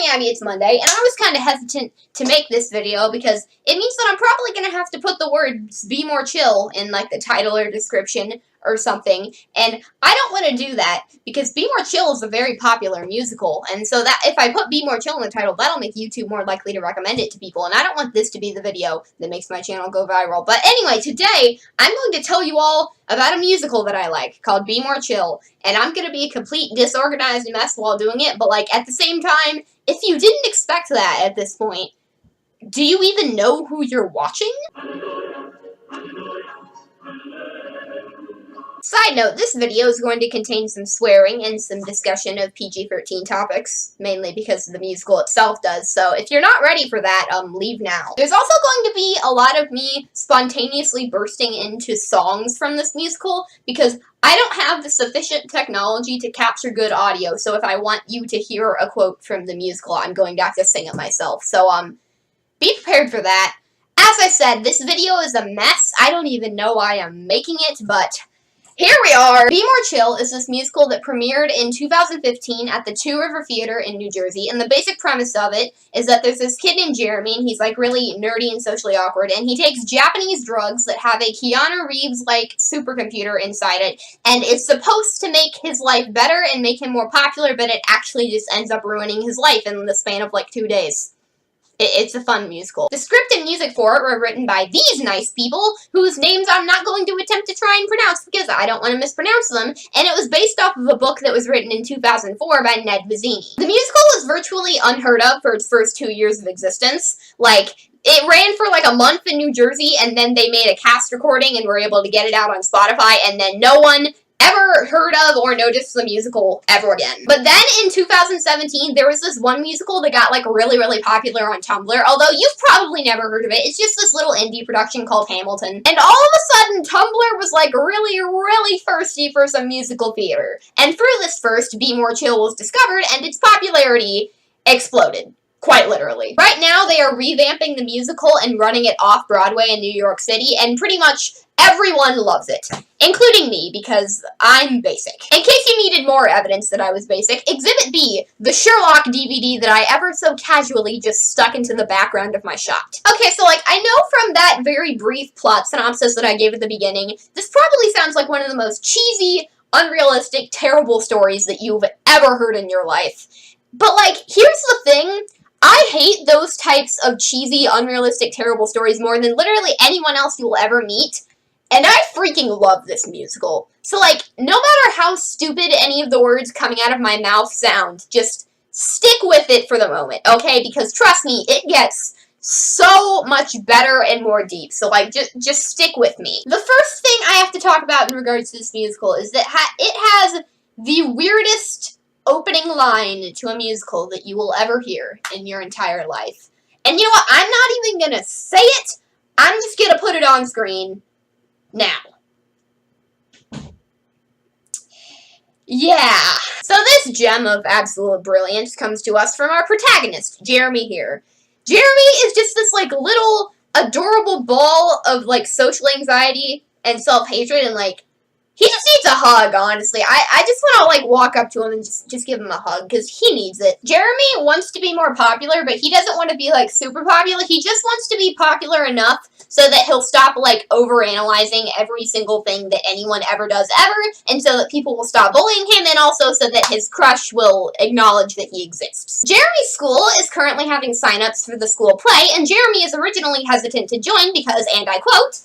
morning, Abby, it's Monday, and I was kind of hesitant to make this video because it means that I'm probably going to have to put the words "be more chill" in, like, the title or description or something, and I don't want to do that because Be More Chill is a very popular musical, and so that if I put Be More Chill in the title, that'll make YouTube more likely to recommend it to people, and I don't want this to be the video that makes my channel go viral. But anyway, today, I'm going to tell you all about a musical that I like called Be More Chill, and I'm going to be a complete disorganized mess while doing it, but, like, at the same time, if you didn't expect that at this point, do you even know who you're watching? Side note, this video is going to contain some swearing and some discussion of PG-13 topics, mainly because the musical itself does, so if you're not ready for that, leave now. There's also going to be a lot of me spontaneously bursting into songs from this musical, because I don't have the sufficient technology to capture good audio, so if I want you to hear a quote from the musical, I'm going to have to sing it myself, so, be prepared for that. As I said, this video is a mess. I don't even know why I'm making it, but here we are! Be More Chill is this musical that premiered in 2015 at the Two River Theater in New Jersey, and the basic premise of it is that there's this kid named Jeremy, and he's, like, really nerdy and socially awkward, and he takes Japanese drugs that have a Keanu Reeves-like supercomputer inside it, and it's supposed to make his life better and make him more popular, but it actually just ends up ruining his life in the span of, like, 2 days. It's a fun musical. The script and music for it were written by these nice people, whose names I'm not going to attempt to try and pronounce because I don't want to mispronounce them, and it was based off of a book that was written in 2004 by Ned Vizzini. The musical was virtually unheard of for its first 2 years of existence. Like, it ran for like a month in New Jersey, and then they made a cast recording and were able to get it out on Spotify, and then no one ever heard of or noticed the musical ever again. But then in 2017, there was this one musical that got, like, really, really popular on Tumblr, although you've probably never heard of it. It's just this little indie production called Hamilton. And all of a sudden, Tumblr was, like, really, really thirsty for some musical theater. And through this first, Be More Chill was discovered, and its popularity exploded. Quite literally. Right now, they are revamping the musical and running it off-Broadway in New York City, and pretty much everyone loves it. Including me, because I'm basic. In case you needed more evidence that I was basic, Exhibit B, the Sherlock DVD that I ever so casually just stuck into the background of my shot. Okay, so, like, I know from that very brief plot synopsis that I gave at the beginning, this probably sounds like one of the most cheesy, unrealistic, terrible stories that you've ever heard in your life. But, like, here's the thing. I hate those types of cheesy, unrealistic, terrible stories more than literally anyone else you will ever meet, and I freaking love this musical. So, like, no matter how stupid any of the words coming out of my mouth sound, just stick with it for the moment, okay? Because trust me, it gets so much better and more deep, so, like, just stick with me. The first thing I have to talk about in regards to this musical is that it has the weirdest opening line to a musical that you will ever hear in your entire life. And you know what? I'm not even gonna say it. I'm just gonna put it on screen now. Yeah. So this gem of absolute brilliance comes to us from our protagonist, Jeremy here. Jeremy is just this, like, little adorable ball of, like, social anxiety and self-hatred, and, like, he just needs a hug, honestly. I just want to, like, walk up to him and just give him a hug, because he needs it. Jeremy wants to be more popular, but he doesn't want to be, like, super popular. He just wants to be popular enough so that he'll stop, like, overanalyzing every single thing that anyone ever does ever, and so that people will stop bullying him, and also so that his crush will acknowledge that he exists. Jeremy's school is currently having sign-ups for the school play, and Jeremy is originally hesitant to join because, and I quote,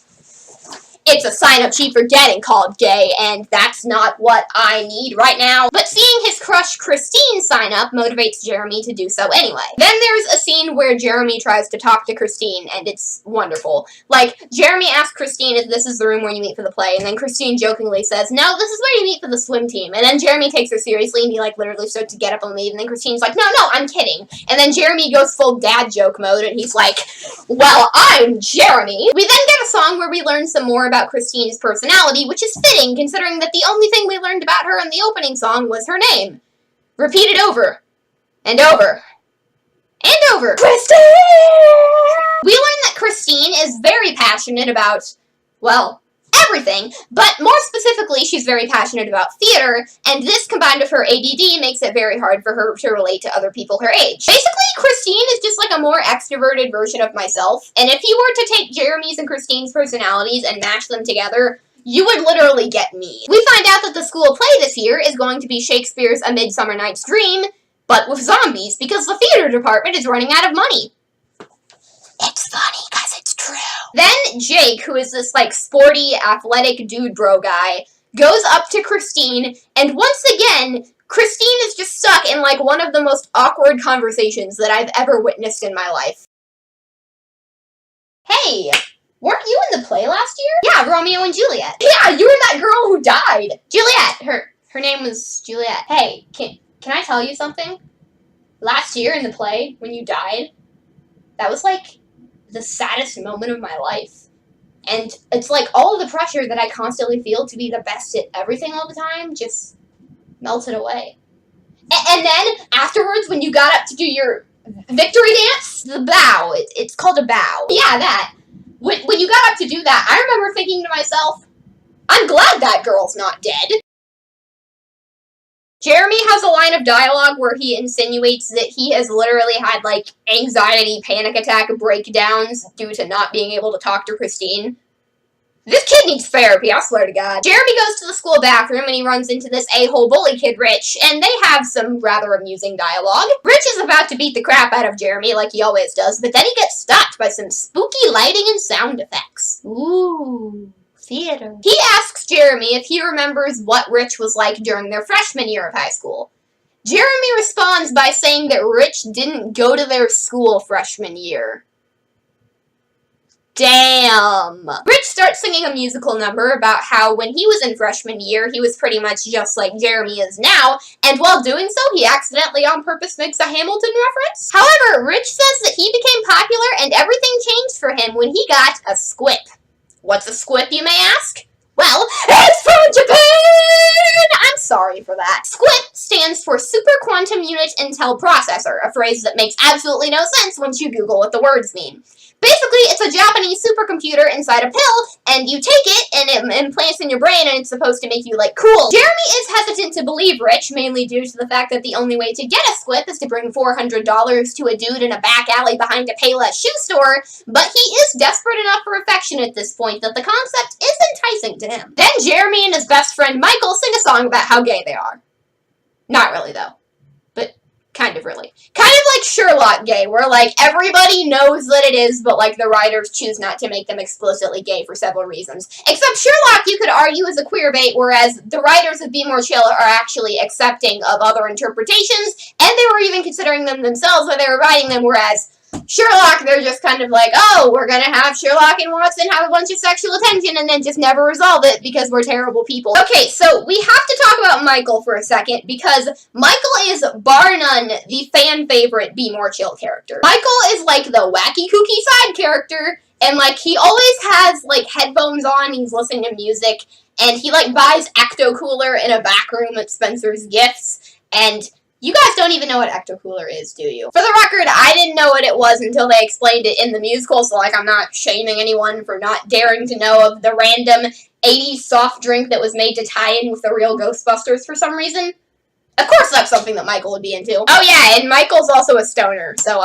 "It's a sign-up sheet for getting called gay, and that's not what I need right now." But seeing his crush Christine sign up motivates Jeremy to do so anyway. Then there's a scene where Jeremy tries to talk to Christine, and it's wonderful. Like, Jeremy asks Christine if this is the room where you meet for the play, and then Christine jokingly says, "No, this is where you meet for the swim team." And then Jeremy takes her seriously, and he, like, literally starts to get up and leave, and then Christine's like, "No, I'm kidding." And then Jeremy goes full dad joke mode, and he's like, "Well, I'm Jeremy." We then get a song where we learn some more about Christine's personality, which is fitting considering that the only thing we learned about her in the opening song was her name. Repeated over and over and over. Christine! We learn that Christine is very passionate about, well, everything, but more specifically, she's very passionate about theater, and this combined with her ADD makes it very hard for her to relate to other people her age. Basically, Christine is just like a more extroverted version of myself, and if you were to take Jeremy's and Christine's personalities and mash them together, you would literally get me. We find out that the school play this year is going to be Shakespeare's A Midsummer Night's Dream, but with zombies, because the theater department is running out of money. It's funny, because it's true. Then Jake, who is this, like, sporty, athletic dude bro guy, goes up to Christine, and once again, Christine is just stuck in, like, one of the most awkward conversations that I've ever witnessed in my life. Hey, weren't you in the play last year? Yeah, Romeo and Juliet. Yeah, you were that girl who died. Juliet. Her name was Juliet. Hey, can I tell you something? Last year in the play, when you died, that was, like, the saddest moment of my life. And it's like all of the pressure that I constantly feel to be the best at everything all the time just melted away. And then afterwards, when you got up to do your victory dance, the bow, it's called a bow. Yeah, that. When you got up to do that, I remember thinking to myself, I'm glad that girl's not dead. Jeremy has a line of dialogue where he insinuates that he has literally had, like, anxiety, panic attack breakdowns due to not being able to talk to Christine. This kid needs therapy, I swear to God. Jeremy goes to the school bathroom and he runs into this a-hole bully kid, Rich, and they have some rather amusing dialogue. Rich is about to beat the crap out of Jeremy, like he always does, but then he gets stopped by some spooky lighting and sound effects. Ooh. Theater. He asks Jeremy if he remembers what Rich was like during their freshman year of high school. Jeremy responds by saying that Rich didn't go to their school freshman year. Damn. Rich starts singing a musical number about how when he was in freshman year, he was pretty much just like Jeremy is now, and while doing so, he accidentally on purpose makes a Hamilton reference. However, Rich says that he became popular and everything changed for him when he got a squip. What's a squip, you may ask? Well, it's from Japan! I'm sorry for that. SQUIP stands for Super Quantum Unit Intel Processor, a phrase that makes absolutely no sense once you Google what the words mean. Basically, it's a Japanese supercomputer inside a pill, and you take it, and it implants in your brain, and it's supposed to make you, like, cool. Jeremy is hesitant to believe Rich, mainly due to the fact that the only way to get a squip is to bring $400 to a dude in a back alley behind a Payless shoe store, but he is desperate enough for affection at this point that the concept is enticing to him. Then Jeremy and his best friend Michael sing a song about how gay they are. Not really, though. But kind of really. Kind of like Sherlock gay, where, like, everybody knows that it is, but, like, the writers choose not to make them explicitly gay for several reasons. Except Sherlock, you could argue, is a queer bait, whereas the writers of Be More Chill are actually accepting of other interpretations, and they were even considering them themselves when they were writing them, whereas Sherlock, they're just kind of like, oh, we're gonna have Sherlock and Watson have a bunch of sexual attention and then just never resolve it because we're terrible people. Okay, so we have to talk about Michael for a second because Michael is, bar none, the fan favorite Be More Chill character. Michael is like the wacky kooky side character, and like he always has like headphones on, he's listening to music, and he like buys Ecto Cooler in a back room at Spencer's Gifts, and you guys don't even know what Ecto Cooler is, do you? For the record, I didn't know what it was until they explained it in the musical, so, like, I'm not shaming anyone for not daring to know of the random 80s soft drink that was made to tie in with the real Ghostbusters for some reason. Of course that's something that Michael would be into. Oh yeah, and Michael's also a stoner, so,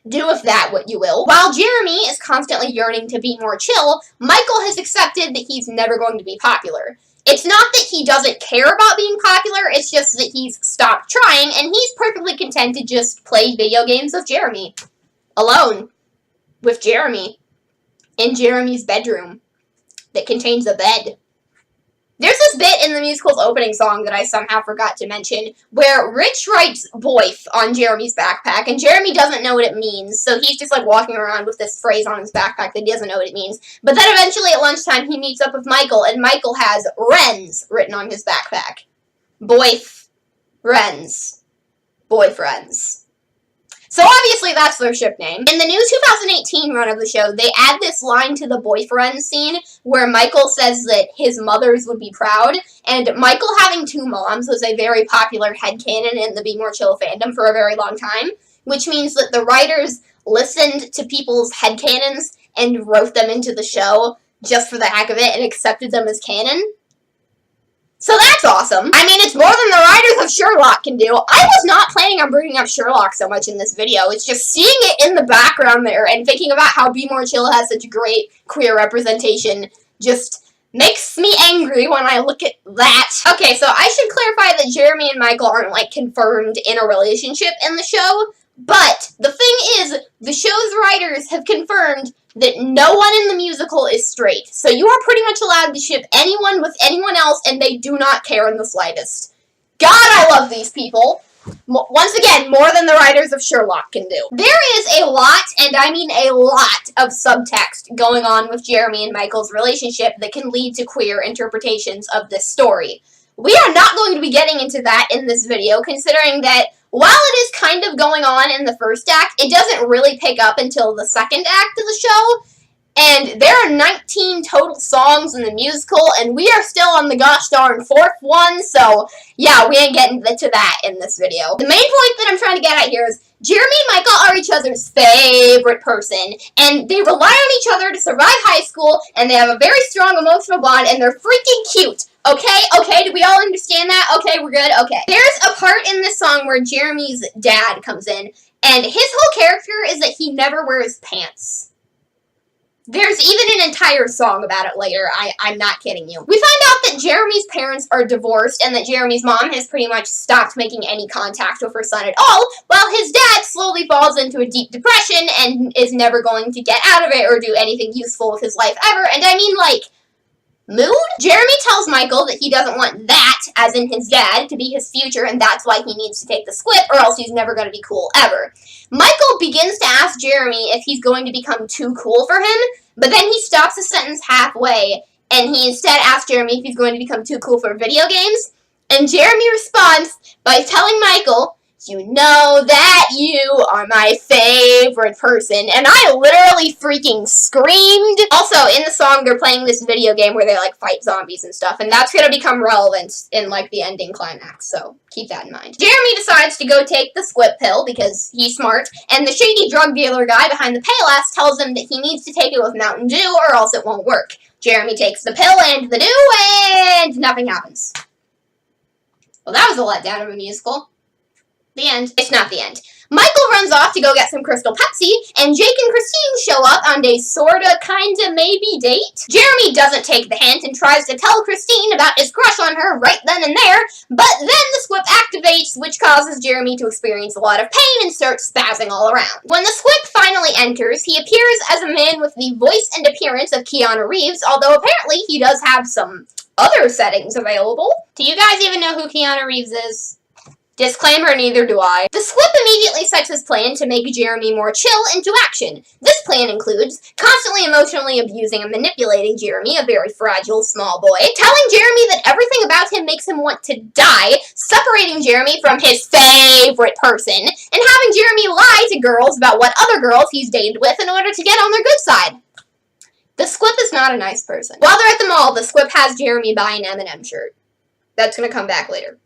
do with that what you will. While Jeremy is constantly yearning to be more chill, Michael has accepted that he's never going to be popular. It's not that he doesn't care about being popular, it's just that he's stopped trying, and he's perfectly content to just play video games with Jeremy. Alone. With Jeremy. In Jeremy's bedroom. That contains a bed. There's this bit in the musical's opening song that I somehow forgot to mention, where Rich writes boif on Jeremy's backpack, and Jeremy doesn't know what it means, so he's just like walking around with this phrase on his backpack that he doesn't know what it means. But then eventually at lunchtime he meets up with Michael, and Michael has Wrens written on his backpack. Boif. Wrens. Boyfriends. So obviously that's their ship name. In the new 2018 run of the show, they add this line to the boyfriend scene where Michael says that his mothers would be proud, and Michael having two moms was a very popular headcanon in the Be More Chill fandom for a very long time, which means that the writers listened to people's headcanons and wrote them into the show just for the heck of it and accepted them as canon. So that's awesome. I mean, it's more than the writers of Sherlock can do. I was not planning on bringing up Sherlock so much in this video. It's just seeing it in the background there and thinking about how Be More Chill has such great queer representation just makes me angry when I look at that. Okay, so I should clarify that Jeremy and Michael aren't, like, confirmed in a relationship in the show. But the thing is, the show's writers have confirmed that no one in the musical is straight. So you are pretty much allowed to ship anyone with anyone else, and they do not care in the slightest. God, I love these people. Once again, more than the writers of Sherlock can do. There is a lot, and I mean a lot, of subtext going on with Jeremy and Michael's relationship that can lead to queer interpretations of this story. We are not going to be getting into that in this video, considering that while it is kind of going on in the first act, it doesn't really pick up until the second act of the show. And there are 19 total songs in the musical, and we are still on the gosh darn 4th one, so yeah, we ain't getting to that in this video. The main point that I'm trying to get at here is Jeremy and Michael are each other's favorite person, and they rely on each other to survive high school, and they have a very strong emotional bond, and they're freaking cute. Okay, do we all understand that? Okay, we're good? Okay. There's a part in this song where Jeremy's dad comes in, and his whole character is that he never wears pants. There's even an entire song about it later. I'm not kidding you. We find out that Jeremy's parents are divorced and that Jeremy's mom has pretty much stopped making any contact with her son at all, while his dad slowly falls into a deep depression and is never going to get out of it or do anything useful with his life ever. And I mean, like, mood? Jeremy tells Michael that he doesn't want that, as in his dad, to be his future, and that's why he needs to take the squip, or else he's never going to be cool ever. Michael begins to ask Jeremy if he's going to become too cool for him, but then he stops the sentence halfway, and he instead asks Jeremy if he's going to become too cool for video games, and Jeremy responds by telling Michael, "You know that you are my favorite person," and I literally freaking screamed. Also, in the song, they're playing this video game where they, like, fight zombies and stuff, and that's gonna become relevant in, like, the ending climax, so keep that in mind. Jeremy decides to go take the squip pill because he's smart, and the shady drug dealer guy behind the payless tells him that he needs to take it with Mountain Dew or else it won't work. Jeremy takes the pill and the dew, and nothing happens. Well, that was a letdown of a musical. The end. It's not the end. Michael runs off to go get some Crystal Pepsi, and Jake and Christine show up on a sorta, kinda, maybe date. Jeremy doesn't take the hint and tries to tell Christine about his crush on her right then and there, but then the squip activates, which causes Jeremy to experience a lot of pain and start spazzing all around. When the squip finally enters, he appears as a man with the voice and appearance of Keanu Reeves, although apparently he does have some other settings available. Do you guys even know who Keanu Reeves is? Disclaimer, neither do I. The squip immediately sets his plan to make Jeremy more chill into action. This plan includes constantly emotionally abusing and manipulating Jeremy, a very fragile small boy, telling Jeremy that everything about him makes him want to die, separating Jeremy from his favorite person, and having Jeremy lie to girls about what other girls he's dated with in order to get on their good side. The squip is not a nice person. While they're at the mall, the squip has Jeremy buy an M&M shirt. That's gonna come back later.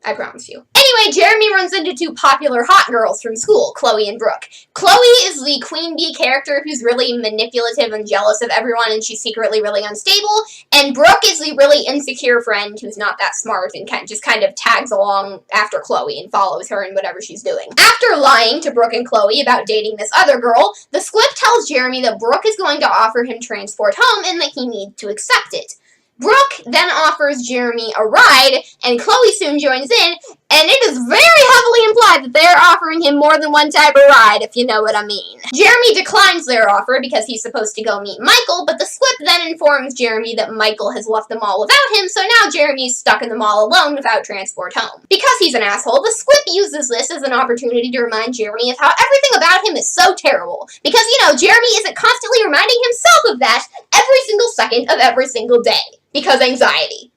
I promise you. Anyway, Jeremy runs into two popular hot girls from school, Chloe and Brooke. Chloe is the queen bee character who's really manipulative and jealous of everyone, and she's secretly really unstable. And Brooke is the really insecure friend who's not that smart and just kind of tags along after Chloe and follows her in whatever she's doing. After lying to Brooke and Chloe about dating this other girl, the squip tells Jeremy that Brooke is going to offer him transport home and that he needs to accept it. Brooke then offers Jeremy a ride, and Chloe soon joins in, and it is very heavily implied that they're offering him more than one type of ride, if you know what I mean. Jeremy declines their offer because he's supposed to go meet Michael, but the squip then informs Jeremy that Michael has left the mall without him, so now Jeremy's stuck in the mall alone without transport home. Because he's an asshole, the squip uses this as an opportunity to remind Jeremy of how everything about him is so terrible. Because, you know, Jeremy isn't constantly reminding himself of that every single second of every single day. Because anxiety.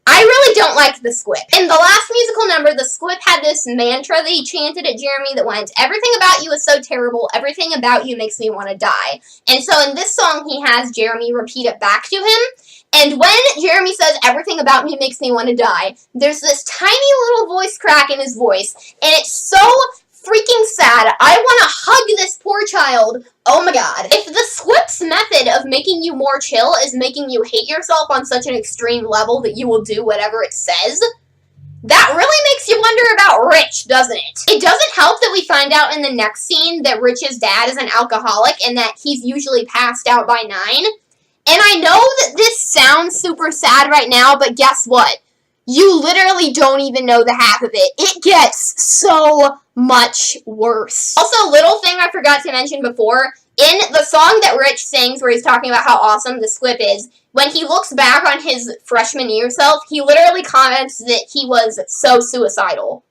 I really don't like the squip. In the last musical number, the squip had this mantra that he chanted at Jeremy that went, "Everything about you is so terrible, everything about you makes me want to die." And so in this song, he has Jeremy repeat it back to him. And when Jeremy says, "Everything about me makes me want to die," there's this tiny little voice crack in his voice, and it's so freaking sad. I want to hug this poor child wild. Oh my god. If the Squip's method of making you more chill is making you hate yourself on such an extreme level that you will do whatever it says, that really makes you wonder about Rich, doesn't it? It doesn't help that we find out in the next scene that Rich's dad is an alcoholic and that he's usually passed out by 9. And I know that this sounds super sad right now, but guess what? You literally don't even know the half of it. It gets so much worse. Also, little thing I forgot to mention before, in the song that Rich sings where he's talking about how awesome the Squip is, when he looks back on his freshman year self, he literally comments that he was so suicidal.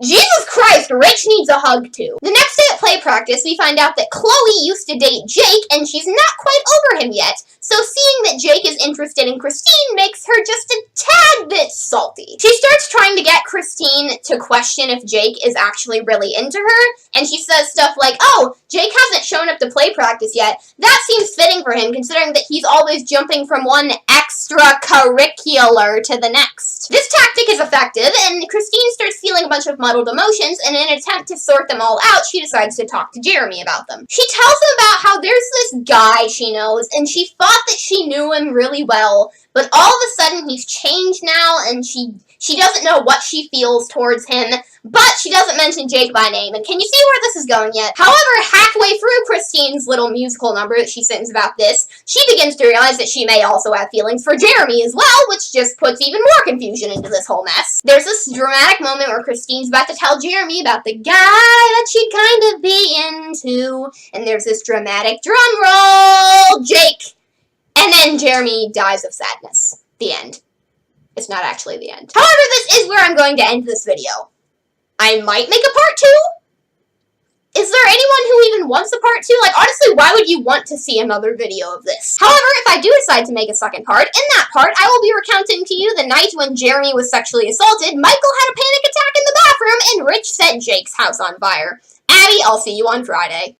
Jesus Christ, Rich needs a hug too. The next day at play practice, we find out that Chloe used to date Jake and she's not quite over him yet. So seeing that Jake is interested in Christine makes her just a tad bit salty. She starts trying to get Christine to question if Jake is actually really into her, and she says stuff like, oh, Jake hasn't shown up to play practice yet. That seems fitting for him considering that he's always jumping from one extracurricular to the next. This tactic is effective, and Christine starts feeling a bunch of muddled emotions, and in an attempt to sort them all out, she decides to talk to Jeremy about them. She tells him about how there's this guy she knows, and she thought that she knew him really well, but all of a sudden he's changed now, and she doesn't know what she feels towards him, but she doesn't mention Jake by name. And can you see where this is going yet? However, halfway through Christine's little musical number that she sings about this, she begins to realize that she may also have feelings for Jeremy as well, which just puts even more confusion into this whole mess. There's this dramatic moment where Christine's about to tell Jeremy about the guy that she'd kind of be into, and there's this dramatic drum roll, Jake, and then Jeremy dies of sadness. The end. It's not actually the end. However, this is where I'm going to end this video. I might make a part 2? Is there anyone who even wants a part 2? Like, honestly, why would you want to see another video of this? However, if I do decide to make a second part, in that part, I will be recounting to you the night when Jeremy was sexually assaulted, Michael had a panic attack in the bathroom, and Rich set Jake's house on fire. Abby, I'll see you on Friday.